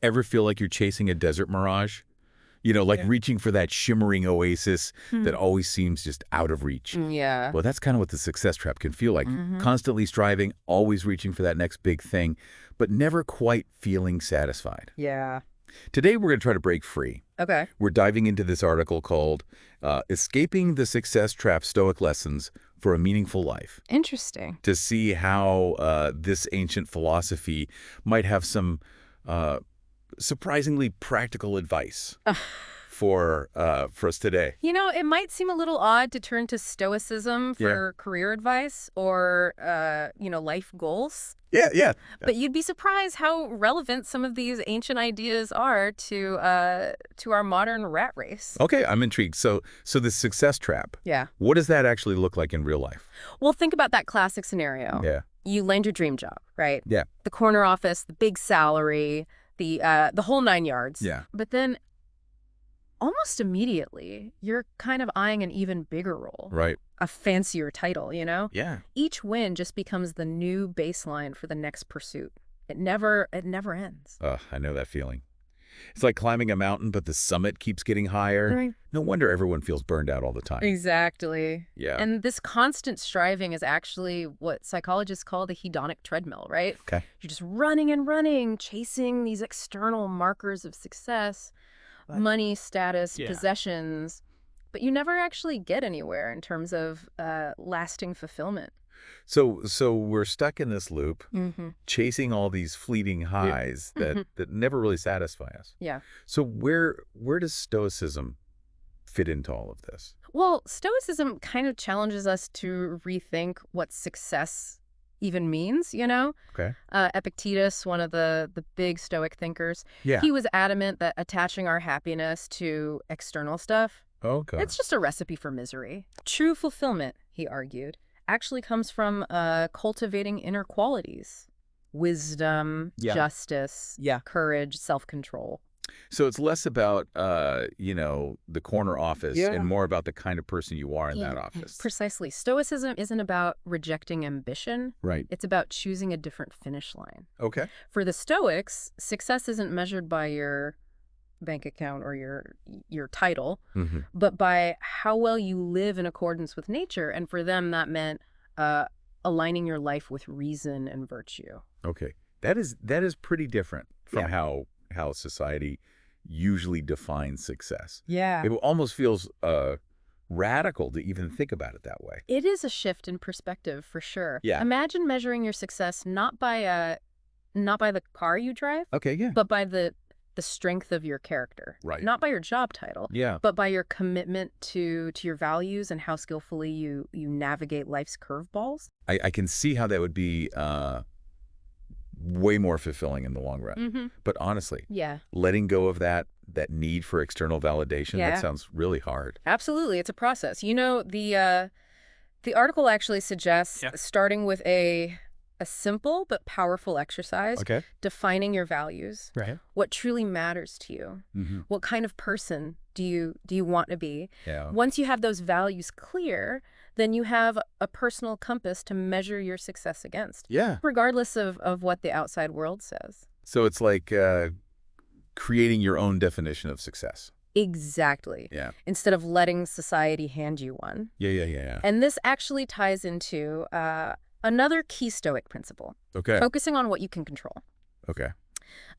Ever feel like you're chasing a desert mirage? You know, like reaching for that shimmering oasis that always seems just out of reach. Yeah. Well, that's kind of what the success trap can feel like. Mm-hmm. Constantly striving, always reaching for that next big thing, but never quite feeling satisfied. Yeah. Today, we're going to try to break free. Okay. We're diving into this article called Escaping the Success Trap: Stoic Lessons for a Meaningful Life, Interesting. to see how this ancient philosophy might have some surprisingly practical advice for us today. You know, it might seem a little odd to turn to Stoicism for career advice or, life goals. Yeah. But you'd be surprised how relevant some of these ancient ideas are to our modern rat race. Okay, I'm intrigued. So the success trap. Yeah. What does that actually look like in real life? Well, think about that classic scenario. Yeah. You land your dream job, right? Yeah. The corner office, the big salary, the whole 9 yards. Yeah. But then almost immediately, you're kind of eyeing an even bigger role. Right. A fancier title, you know? Yeah. Each win just becomes the new baseline for the next pursuit. It never ends. I know that feeling. It's like climbing a mountain, but the summit keeps getting higher. Right. No wonder everyone feels burned out all the time. Exactly. Yeah. And this constant striving is actually what psychologists call the hedonic treadmill, right? Okay. You're just running and running, chasing these external markers of success, money, status, possessions, but you never actually get anywhere in terms of lasting fulfillment. So we're stuck in this loop, Mm-hmm. chasing all these fleeting highs that never really satisfy us. Yeah. So where does Stoicism fit into all of this? Well, Stoicism kind of challenges us to rethink what success even means, you know? Okay. Epictetus, one of the big Stoic thinkers, Yeah. he was adamant that attaching our happiness to external stuff, Okay. it's just a recipe for misery. True fulfillment, he argued, actually comes from cultivating inner qualities. Wisdom, justice, courage, self-control. So it's less about, the corner office and more about the kind of person you are in that office. Precisely. Stoicism isn't about rejecting ambition. Right. It's about choosing a different finish line. Okay. For the Stoics, success isn't measured by your bank account or your title, Mm-hmm. but by how well you live in accordance with nature. And for them, that meant aligning your life with reason and virtue. Okay. That is pretty different from how society usually defines success. Yeah. It almost feels radical to even think about it that way. It is a shift in perspective for sure. Yeah. Imagine measuring your success not by the car you drive, Okay, yeah. but by the strength of your character. Right. Not by your job title, Yeah. but by your commitment to your values and how skillfully you navigate life's curveballs. I can see how that would be way more fulfilling in the long run. Mm-hmm. But honestly, Yeah. letting go of that need for external validation, Yeah. that sounds really hard. Absolutely. It's a process. You know, the article actually suggests starting with a simple but powerful exercise, Okay. defining your values, Right. what truly matters to you, Mm-hmm. what kind of person do you want to be. Yeah. Once you have those values clear, then you have a personal compass to measure your success against, Yeah. regardless of what the outside world says. So it's like creating your own definition of success. Exactly. Yeah. Instead of letting society hand you one. Yeah. And this actually ties into another key Stoic principle, Okay. focusing on what you can control. Okay.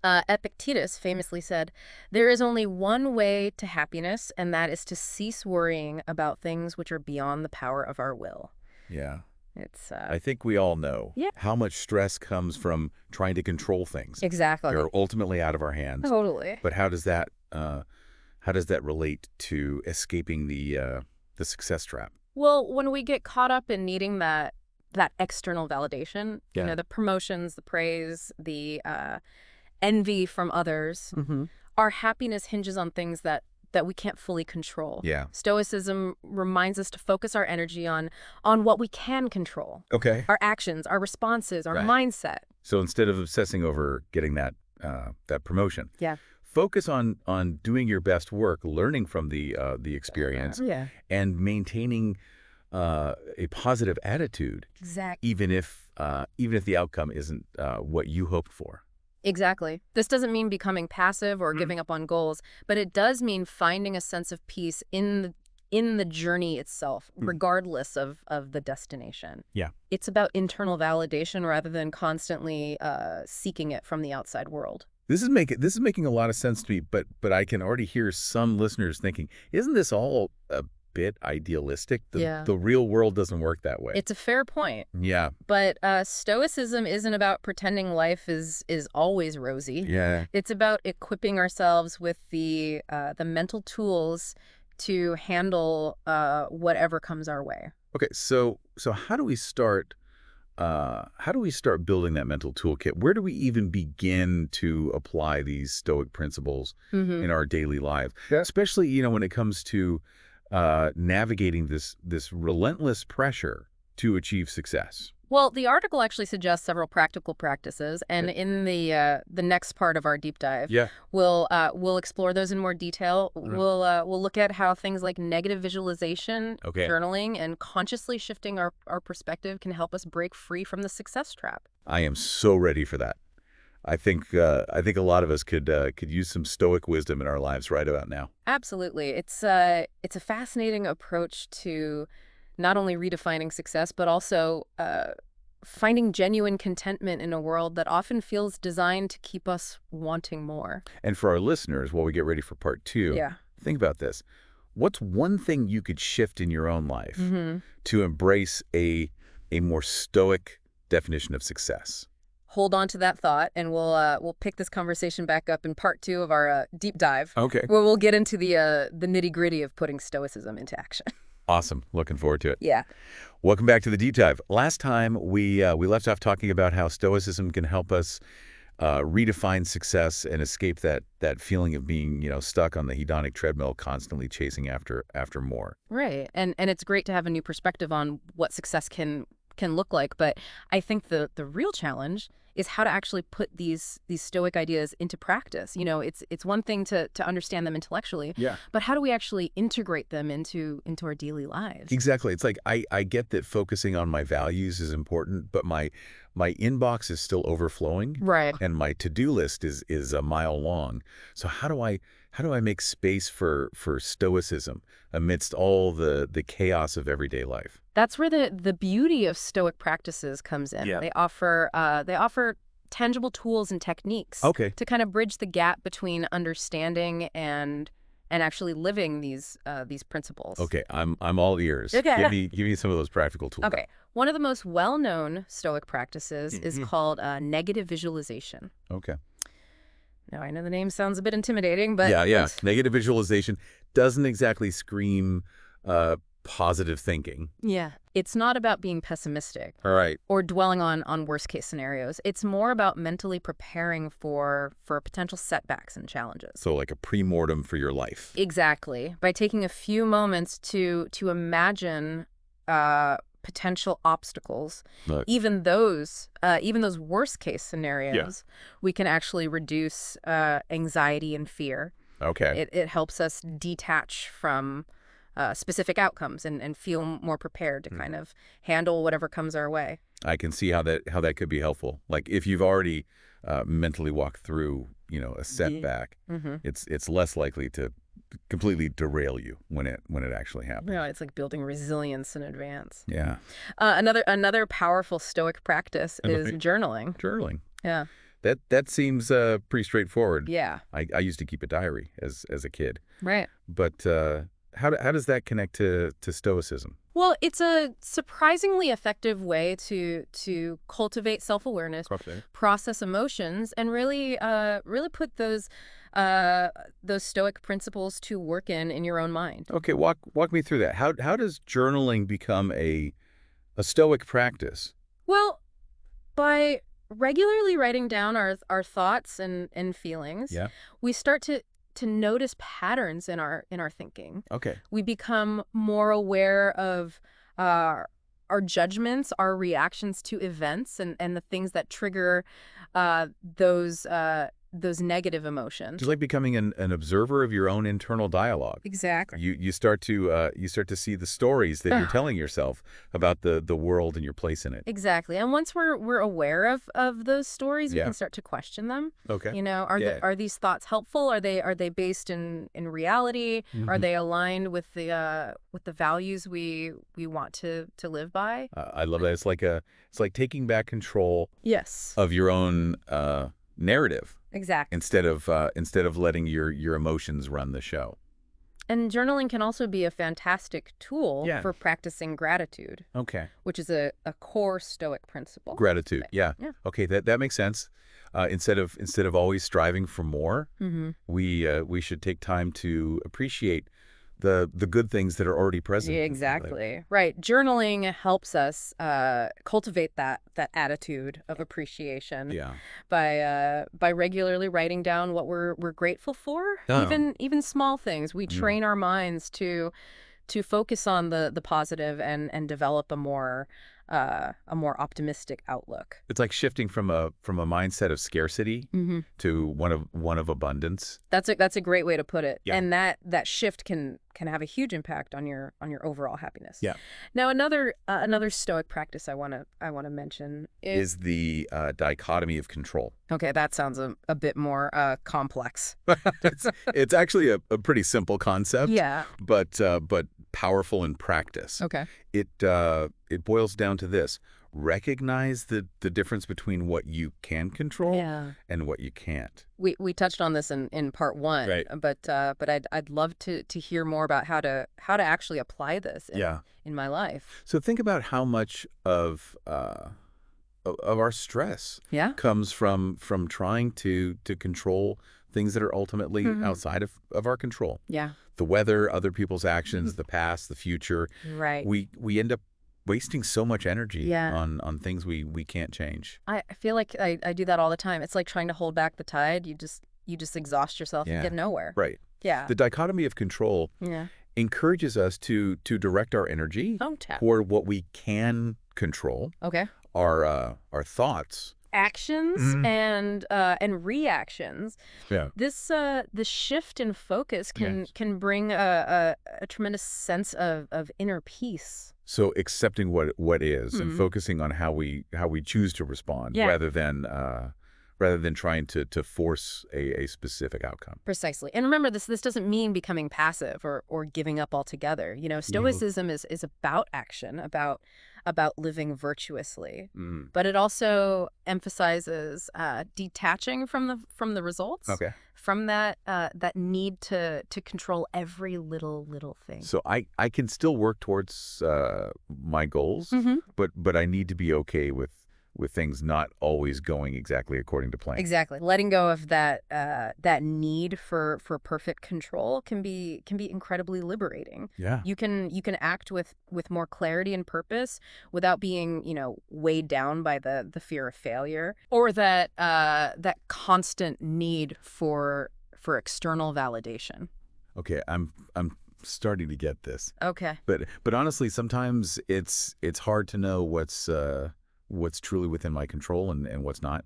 Epictetus famously said, "There is only one way to happiness, and that is to cease worrying about things which are beyond the power of our will." Yeah. It's I think we all know Yeah. how much stress comes from trying to control things. exactly. They're ultimately out of our hands. Totally. But how does that relate to escaping the success trap? Well, when we get caught up in needing that external validation, Yeah. the promotions, the praise, the envy from others, Mm-hmm. our happiness hinges on things that we can't fully control. Yeah. Stoicism reminds us to focus our energy on what we can control. Okay. Our actions, our responses, our Right. mindset. So instead of obsessing over getting that promotion, Yeah. focus on doing your best work, learning from the experience, Yeah. and maintaining a positive attitude, Exactly. even if the outcome isn't what you hoped for. Exactly. This doesn't mean becoming passive or giving up on goals, but it does mean finding a sense of peace in the journey itself, regardless of the destination. Yeah. It's about internal validation rather than constantly seeking it from the outside world. This is making a lot of sense to me, but I can already hear some listeners thinking, isn't this all a bit idealistic? Yeah. The real world doesn't work that way. It's a fair point. Yeah. But Stoicism isn't about pretending life is always rosy. Yeah. It's about equipping ourselves with the mental tools to handle whatever comes our way. Okay, so how do we start building that mental toolkit? Where do we even begin to apply these Stoic principles in our daily lives? Yeah. Especially, when it comes to navigating this relentless pressure to achieve success. Well, the article actually suggests several practical practices, and in the next part of our deep dive, we'll explore those in more detail. We'll look at how things like negative visualization, journaling, and consciously shifting our perspective can help us break free from the success trap. I am so ready for that. I think a lot of us could use some Stoic wisdom in our lives right about now. Absolutely, it's a fascinating approach to not only redefining success, but also finding genuine contentment in a world that often feels designed to keep us wanting more. And for our listeners, while we get ready for part 2, think about this. What's one thing you could shift in your own life to embrace a more Stoic definition of success? Hold on to that thought, and we'll pick this conversation back up in part 2 of our deep dive. Okay. Where we'll get into the nitty-gritty of putting Stoicism into action. Awesome. Looking forward to it. Yeah. Welcome back to the Deep Dive. Last time, we left off talking about how Stoicism can help us redefine success and escape that feeling of being, stuck on the hedonic treadmill, constantly chasing after more. Right. And it's great to have a new perspective on what success can look like. But I think the real challenge is how to actually put these Stoic ideas into practice. It's one thing to understand them intellectually, but how do we actually integrate them into our daily lives? Exactly. It's like I get that focusing on my values is important, but my inbox is still overflowing, right? And my to-do list is a mile long. So how do I make space for Stoicism amidst all the chaos of everyday life? That's where the beauty of Stoic practices comes in. Yeah. They offer tangible tools and techniques to kind of bridge the gap between understanding and actually living these principles. Okay, I'm all ears. Okay. Give me some of those practical tools. Okay. One of the most well-known Stoic practices is called negative visualization. Okay. Now, I know the name sounds a bit intimidating, but yeah. Negative visualization doesn't exactly scream positive thinking. Yeah. It's not about being pessimistic. All right. Or dwelling on worst-case scenarios. It's more about mentally preparing for potential setbacks and challenges. So like a pre-mortem for your life. Exactly. By taking a few moments to imagine potential obstacles, even those worst-case scenarios, we can actually reduce anxiety and fear. Okay. It helps us detach from specific outcomes and feel more prepared to kind of handle whatever comes our way. I can see how that could be helpful. Like if you've already mentally walked through, a setback, it's less likely to completely derail you when it actually happens. Yeah, it's like building resilience in advance. Yeah. Another powerful Stoic practice is journaling. Journaling. Yeah. That seems pretty straightforward. Yeah. I used to keep a diary as a kid. Right. But how does that connect to Stoicism? Well, it's a surprisingly effective way to cultivate self-awareness, process emotions, and really put those Stoic principles to work in your own mind. Okay, walk me through that. How does journaling become a Stoic practice? Well, by regularly writing down our thoughts and feelings, we start to notice patterns in our thinking. Okay. We become more aware of our judgments, our reactions to events, and the things that trigger those those negative emotions. Just like becoming an observer of your own internal dialogue. Exactly. You start to see the stories that you're telling yourself about the world and your place in it. Exactly. And once we're aware of those stories, we Yeah. can start to question them. Okay. You know, are these thoughts helpful? Are they based in reality? Are they aligned with the values we want to live by? I love that. It's like taking back control Yes. of your own narrative. Exactly. Instead of letting your emotions run the show. And journaling can also be a fantastic tool for practicing gratitude. Okay. Which is a core Stoic principle. Gratitude. Yeah. Okay, that makes sense. Instead of always striving for more, we should take time to appreciate the good things that are already present. Yeah, exactly. Right. Journaling helps us cultivate that attitude of appreciation. Yeah. By regularly writing down what we're grateful for, even small things. We train our minds to focus on the positive and develop a more optimistic outlook. It's like shifting from a mindset of scarcity to one of abundance. That's a great way to put it. Yeah. And that shift can have a huge impact on your overall happiness. Yeah. Now another Stoic practice I want to mention is the dichotomy of control. Okay, that sounds a bit more complex. It's actually a pretty simple concept. Yeah. But powerful in practice. Okay. It boils down to this: recognize the difference between what you can control and what you can't. We touched on this in part one, right? But I'd love to hear more about how to actually apply this in my life. So think about how much of our stress comes from trying to control things that are ultimately outside of our control. Yeah. The weather, other people's actions, the past, the future. Right. We end up wasting so much energy on things we can't change. I feel like I do that all the time. It's like trying to hold back the tide. You just exhaust yourself and get nowhere. Right. Yeah. The dichotomy of control encourages us to direct our energy toward what we can control. Okay. Our thoughts. Actions and reactions. Yeah. This shift in focus can bring a tremendous sense of inner peace. So accepting what is and focusing on how we choose to respond rather than trying to force a specific outcome. Precisely. And remember, this doesn't mean becoming passive or giving up altogether. You know, Stoicism is about action, about living virtuously. But it also emphasizes detaching from the results. Okay. From that need to control every little thing. So I can still work towards my goals, but I need to be okay with things not always going exactly according to plan. Exactly. Letting go of that need for perfect control can be incredibly liberating. Yeah. You can act with more clarity and purpose without being, weighed down by the fear of failure or that constant need for external validation. Okay, I'm starting to get this. Okay. But honestly, sometimes it's hard to know what's truly within my control and what's not.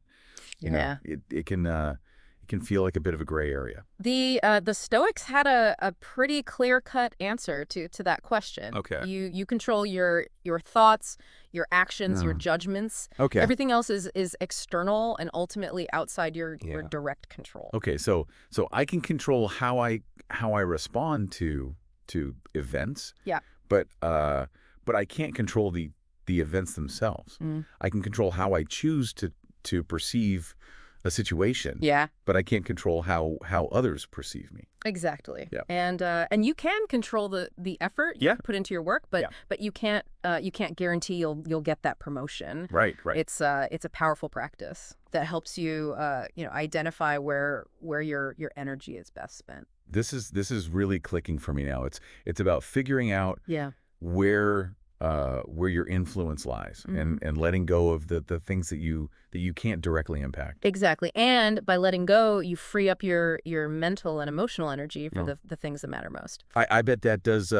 You know, it can feel like a bit of a gray area. The Stoics had a pretty clear-cut answer to that question. Okay. You control your thoughts, your actions, your judgments. Okay. Everything else is external and ultimately outside your direct control. Okay, so I can control how I respond to events. Yeah. But I can't control the events themselves. I can control how I choose to perceive a situation. Yeah. But I can't control how others perceive me. Exactly. Yeah. And you can control the effort you put into your work, but you can't guarantee you'll get that promotion. Right. It's a powerful practice that helps you identify where your energy is best spent. This is really clicking for me now. It's about figuring out where where your influence lies, and letting go of the things that you can't directly impact. Exactly. And by letting go, you free up your mental and emotional energy for the things that matter most. I bet that does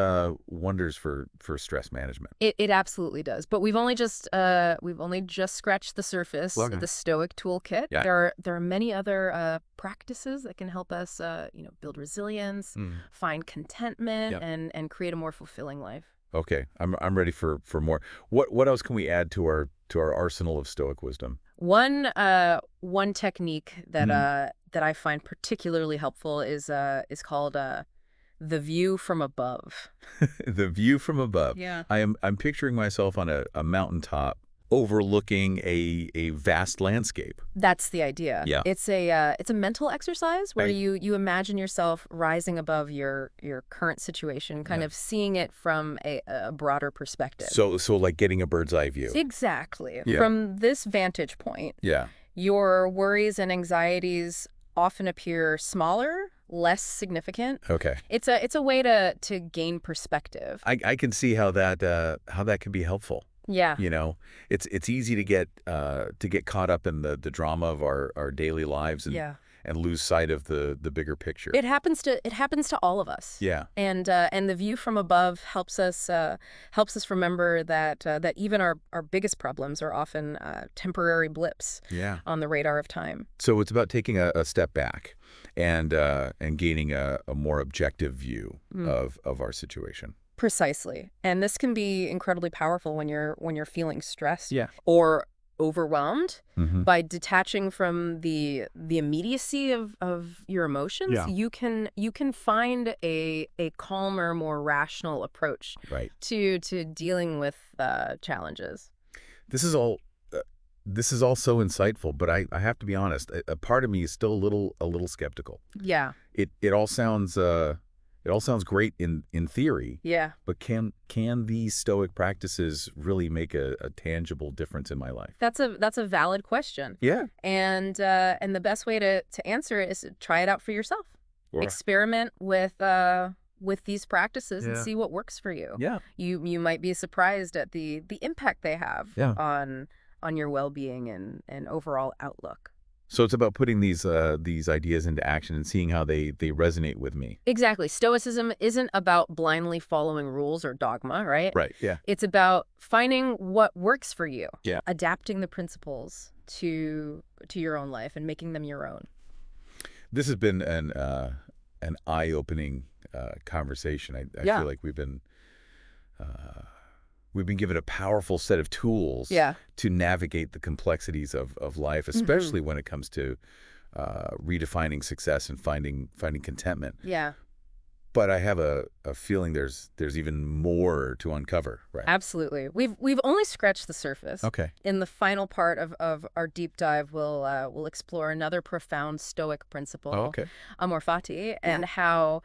wonders for stress management. It absolutely does. But we've only just scratched the surface of the Stoic toolkit. Yeah. There are many other practices that can help us build resilience, find contentment, and create a more fulfilling life. Okay, I'm ready for more. What else can we add to our arsenal of Stoic wisdom? One technique that I find particularly helpful is called the view from above. The view from above. Yeah. I'm picturing myself on a mountaintop overlooking a vast landscape. That's the idea. Yeah. It's a mental exercise where you imagine yourself rising above your current situation, kind of seeing it from a broader perspective. So like getting a bird's eye view. Exactly. Yeah. From this vantage point, your worries and anxieties often appear smaller, less significant. Okay. It's a way to gain perspective. I can see how that can be helpful. Yeah. It's easy to get caught up in the drama of our daily lives and lose sight of the bigger picture. It happens to all of us. Yeah. And the view from above helps us remember that even our biggest problems are often temporary blips on the radar of time. So it's about taking a step back and gaining a more objective view of our situation. Precisely. And this can be incredibly powerful when you're feeling stressed or overwhelmed. By detaching from the immediacy of your emotions, you can find a calmer, more rational approach to dealing with challenges. This is all so insightful, but I have to be honest, a part of me is still a little skeptical. Yeah. It all sounds great in theory. Yeah. But can these Stoic practices really make a tangible difference in my life? That's a valid question. Yeah. And the best way to answer it is to try it out for yourself. Experiment with these practices and see what works for you. Yeah. You might be surprised at the impact they have on your well-being and overall outlook. So it's about putting these ideas into action and seeing how they resonate with me. Exactly. Stoicism isn't about blindly following rules or dogma, right? Right, yeah. It's about finding what works for you. Yeah. Adapting the principles to your own life and making them your own. This has been an eye-opening conversation. I feel like we've been given a powerful set of tools to navigate the complexities of life, especially when it comes to redefining success and finding contentment. Yeah. But I have a feeling there's even more to uncover, right? Absolutely. We've only scratched the surface. Okay. In the final part of our deep dive, we'll explore another profound Stoic principle, amor fati, and how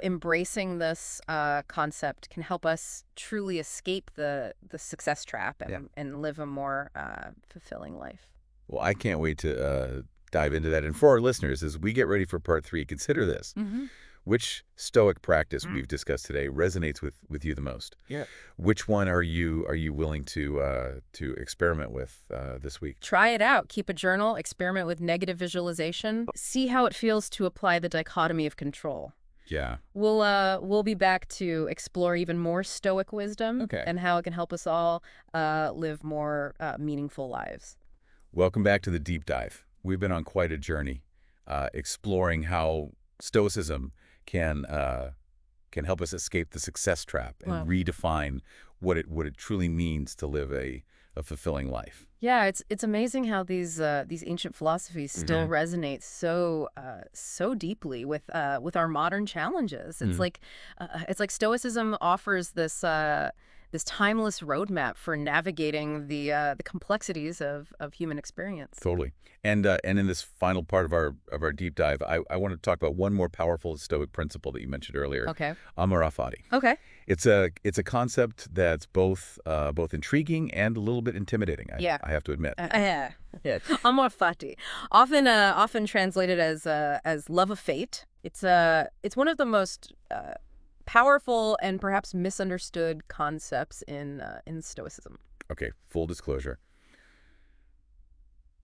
embracing this concept can help us truly escape the success trap and live a more fulfilling life. Well, I can't wait to dive into that. And for our listeners, as we get ready for part 3, consider this. Which Stoic practice we've discussed today resonates with you the most? Yeah. Which one are you willing to experiment with this week? Try it out. Keep a journal. Experiment with negative visualization. See how it feels to apply the dichotomy of control. Yeah. We'll be back to explore even more Stoic wisdom and how it can help us all live more meaningful lives. Welcome back to the deep dive. We've been on quite a journey exploring how Stoicism can help us escape the success trap and redefine what it truly means to live a fulfilling life. Yeah, it's amazing how these ancient philosophies still resonate so deeply with our modern challenges. It's like Stoicism offers this timeless roadmap for navigating the complexities of human experience. Totally. And in this final part of our deep dive, I want to talk about one more powerful Stoic principle that you mentioned earlier. Okay. Amor fati. Okay. It's a concept that's both intriguing and a little bit intimidating. I have to admit. Amor fati, often translated as love of fate. It's one of the most powerful and perhaps misunderstood concepts in Stoicism. Okay, full disclosure.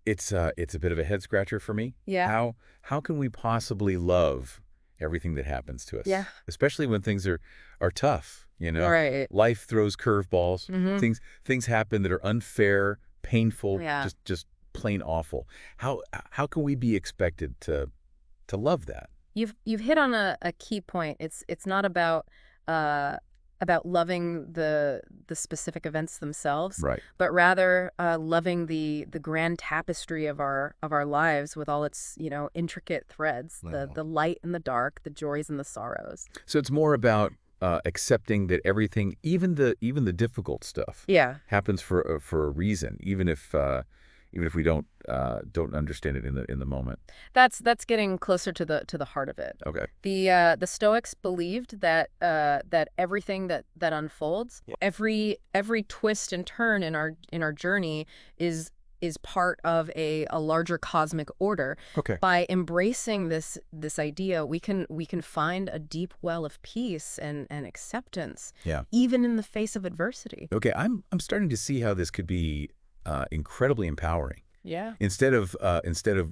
It's a bit of a head scratcher for me. Yeah. How can we possibly love everything that happens to us? Yeah. Especially when things are tough, you know? Right. Life throws curveballs. Things happen that are unfair, painful, just plain awful. How can we be expected to love that? You've hit on a key point. It's not about loving the specific events themselves, Right. but rather loving the grand tapestry of our lives with all its intricate threads, the light and the dark, the joys and the sorrows. So it's more about accepting that everything, even the difficult stuff, happens for a reason, even if we don't understand it in the moment. That's getting closer to the heart of it. Okay. The Stoics believed that everything that unfolds, every twist and turn in our journey is part of a larger cosmic order. Okay. By embracing this idea, we can find a deep well of peace and acceptance, even in the face of adversity. Okay, I'm starting to see how this could be incredibly empowering. Yeah. Instead of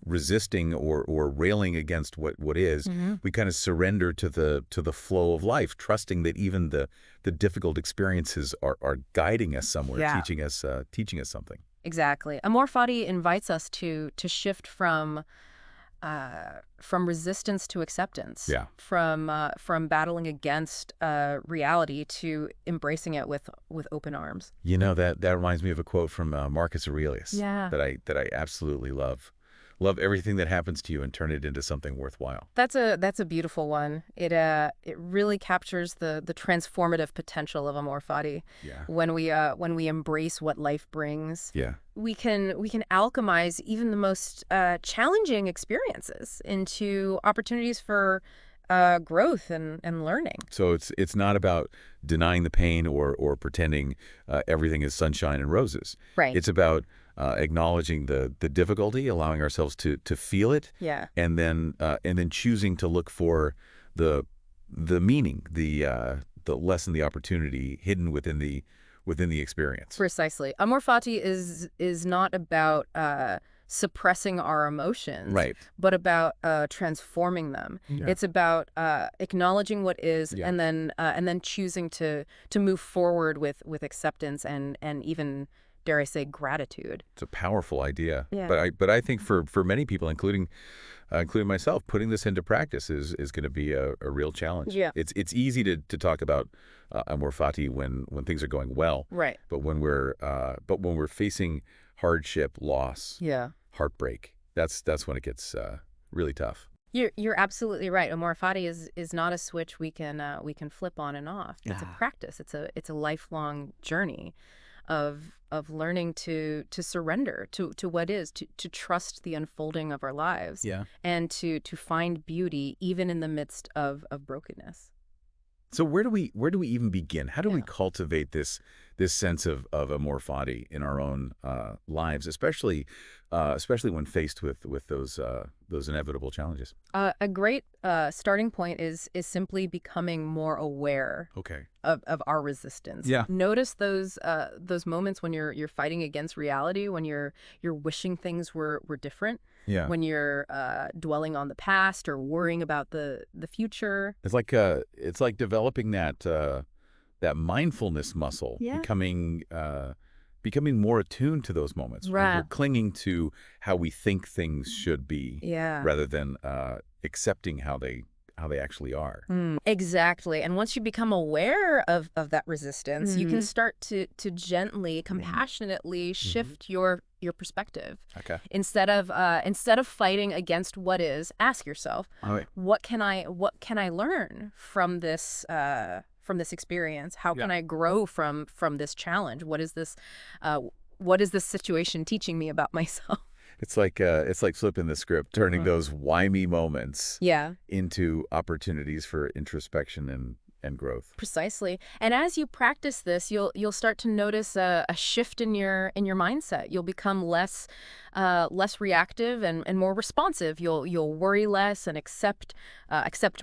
resisting or railing against what is, we kind of surrender to the flow of life, trusting that even the difficult experiences are guiding us somewhere, teaching us something. Exactly. Amor Fati invites us to shift from resistance to acceptance. Yeah. From battling against reality to embracing it with open arms. You know, that reminds me of a quote from Marcus Aurelius. Yeah. That I absolutely love. Love everything that happens to you and turn it into something worthwhile. That's a beautiful one. It really captures the transformative potential of Amor Fati. Yeah. When we embrace what life brings. Yeah. We can alchemize even the most challenging experiences into opportunities for growth and learning. So it's not about denying the pain or pretending everything is sunshine and roses. Right. It's about acknowledging the difficulty, allowing ourselves to feel it, and then choosing to look for the meaning, the lesson, the opportunity hidden within the experience. Precisely. Amor Fati is not about suppressing our emotions, right, but about transforming them. Yeah. It's about acknowledging what is, and then choosing to move forward with acceptance and even, dare I say, gratitude. It's a powerful idea. Yeah. But I think for many people, including myself, putting this into practice is going to be a real challenge. Yeah. It's easy to talk about Amor Fati when things are going well. Right. But when we're facing hardship, loss, heartbreak, that's when it gets really tough. You're absolutely right. Amor Fati is not a switch we can flip on and off. It's a practice. It's a lifelong journey of learning to surrender to what is, to trust the unfolding of our lives, and to find beauty even in the midst of brokenness. So where do we even begin? How do we cultivate this sense of Amor Fati in our own lives, especially when faced with those inevitable challenges? A great starting point is simply becoming more aware of our resistance. Yeah. Notice those moments when you're fighting against reality, when you're wishing things were different. Yeah. When you're dwelling on the past or worrying about the future. It's like developing that mindfulness muscle, becoming more attuned to those moments. Right. We're clinging to how we think things should be, rather than accepting how they actually are. Exactly. And once you become aware of that resistance, you can start to gently, compassionately shift your perspective. Okay. Instead of fighting against what is, ask yourself, what can I learn from this experience? How can I grow from this challenge? What is this situation teaching me about myself? It's like flipping the script, turning those why me moments into opportunities for introspection and growth. Precisely. And as you practice this, you'll start to notice a shift in your mindset. You'll become less reactive and more responsive. You'll worry less and accept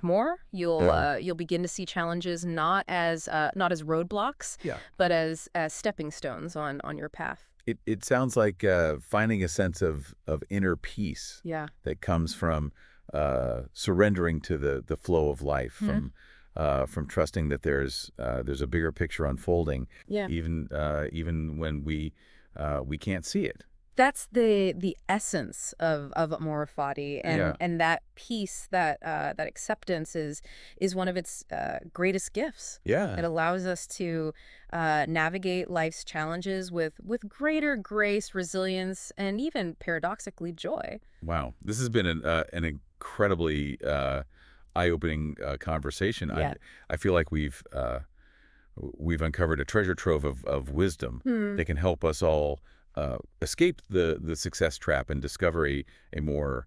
more. You'll begin to see challenges not as roadblocks, but as stepping stones on your path. It sounds like finding a sense of inner peace that comes from surrendering to the flow of life, from trusting that there's a bigger picture unfolding, even when we can't see it. That's the essence of amor fati, and that peace, that acceptance is one of its greatest gifts. Yeah, it allows us to navigate life's challenges with greater grace, resilience, and even paradoxically joy. Wow, this has been an incredibly eye-opening conversation. I feel like we've uncovered a treasure trove of wisdom that can help us all escape the success trap and discover a more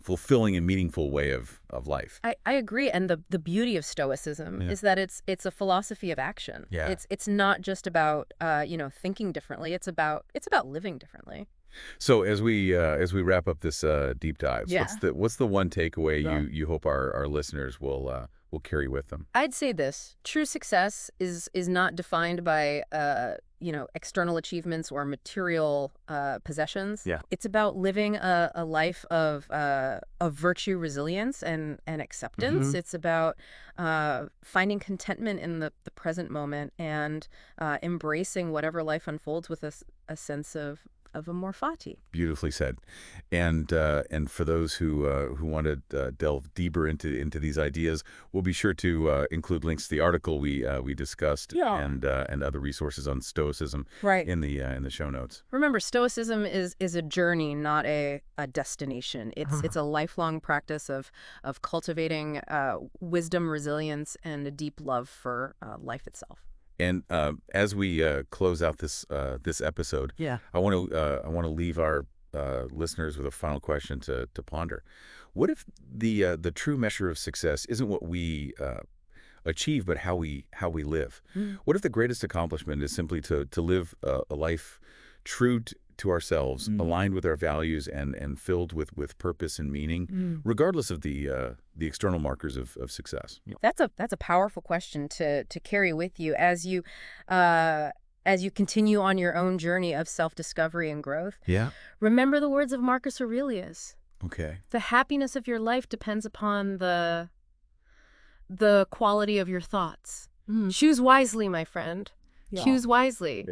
fulfilling and meaningful way of life. I agree, and the beauty of Stoicism is that it's a philosophy of action. It's not just about thinking differently. It's about living differently. So as we wrap up this deep dive, what's the one takeaway you hope our listeners will carry with them? I'd say this: true success is not defined by external achievements or material possessions. It's about living a life of virtue, resilience, and acceptance. It's about finding contentment in the present moment and embracing whatever life unfolds with a sense of amor fati. Beautifully said. And for those who want to delve deeper into these ideas, we'll be sure to include links to the article we discussed and other resources on Stoicism in the show notes. Remember, Stoicism is a journey, not a destination. It's a lifelong practice of cultivating wisdom, resilience, and a deep love for life itself. And as we close out this episode, I want to leave our listeners with a final question to ponder. What if the true measure of success isn't what we achieve, but how we live? What if the greatest accomplishment is simply to live a life true to ourselves, aligned with our values, and filled with purpose and meaning, regardless of the external markers of success? That's a powerful question to carry with you as you continue on your own journey of self-discovery and growth. Remember the words of Marcus Aurelius. The happiness of your life depends upon the quality of your thoughts. Choose wisely, my friend. Choose wisely.